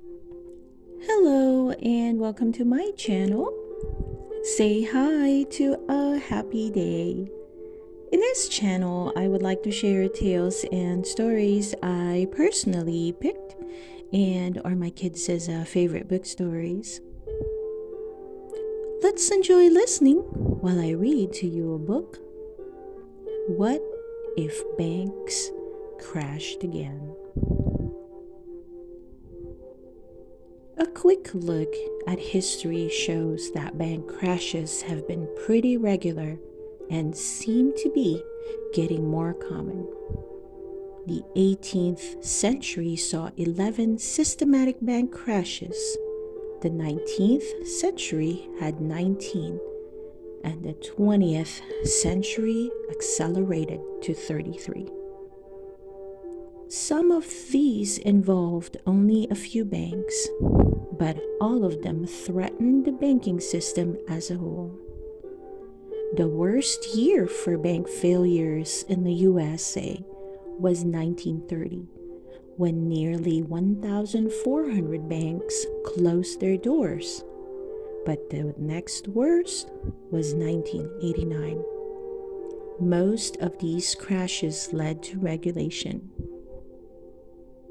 Hello and welcome to my channel. Say hi to a happy day. In this channel, I would like to share tales and stories I personally picked and are my kids' favorite book stories. Let's enjoy listening while I read to you a book. What if banks crashed again? A quick look at history shows that bank crashes have been pretty regular and seem to be getting more common. The 18th century saw 11 systematic bank crashes. The 19th century had 19, and the 20th century accelerated to 33. Some of these involved only a few banks, but all of them threatened the banking system as a whole. The worst year for bank failures in the USA was 1930, when nearly 1,400 banks closed their doors. But the next worst was 1989. Most of these crashes led to regulation.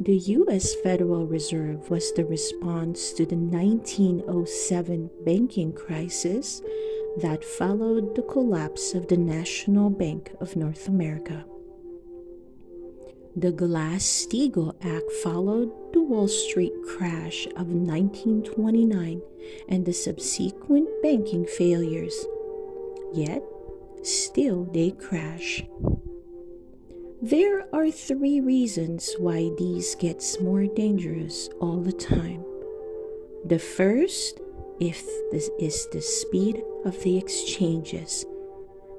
The U.S. Federal Reserve was the response to the 1907 banking crisis that followed the collapse of the National Bank of North America. The Glass-Steagall Act followed the Wall Street crash of 1929 and the subsequent banking failures. Yet, still they crash. There are 3 reasons why these gets more dangerous all the time. The first is the speed of the exchanges.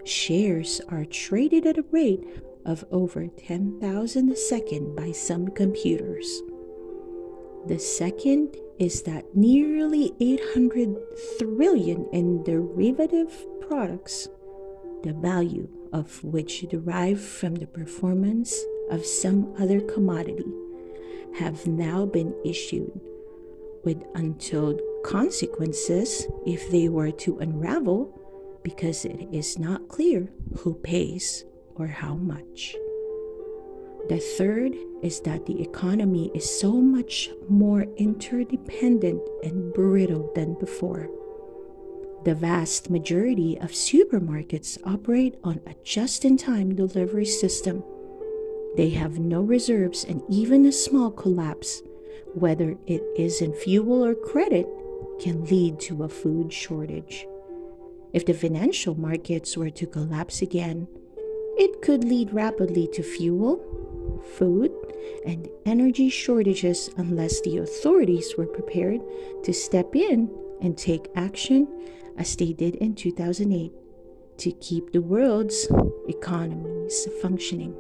Shares are traded at a rate of over 10,000 a second by some computers. The second is that nearly 800 trillion in derivative products, the value of which derive from the performance of some other commodity, have now been issued, with untold consequences if they were to unravel, because it is not clear who pays or how much. The third is that the economy is so much more interdependent and brittle than before. The vast majority of supermarkets operate on a just-in-time delivery system. They have no reserves, and even a small collapse, whether it is in fuel or credit, can lead to a food shortage. If the financial markets were to collapse again, it could lead rapidly to fuel, food, and energy shortages unless the authorities were prepared to step in and take action as they did in 2008 to keep the world's economies functioning.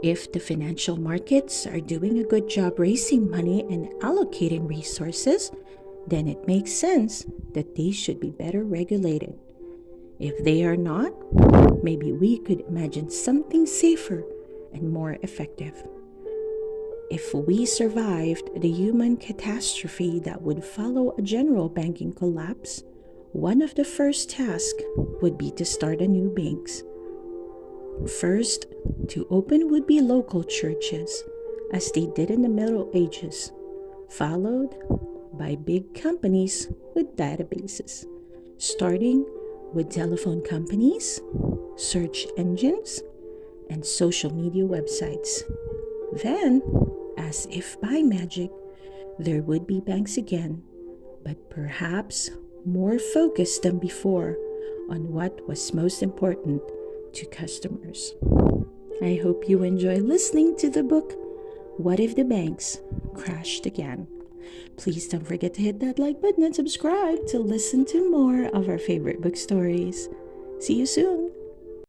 If the financial markets are doing a good job raising money and allocating resources, then it makes sense that they should be better regulated. If they are not, maybe we could imagine something safer and more effective. If we survived the human catastrophe that would follow a general banking collapse, one of the first tasks would be to start a new banks. First to open would be local churches, as they did in the Middle Ages, followed by big companies with databases, starting with telephone companies, search engines, and social media websites. Then, as if by magic, there would be banks again, but perhaps more focused than before on what was most important to customers. I hope you enjoy listening to the book, What If the Banks Crashed Again? Please don't forget to hit that like button and subscribe to listen to more of our favorite book stories. See you soon!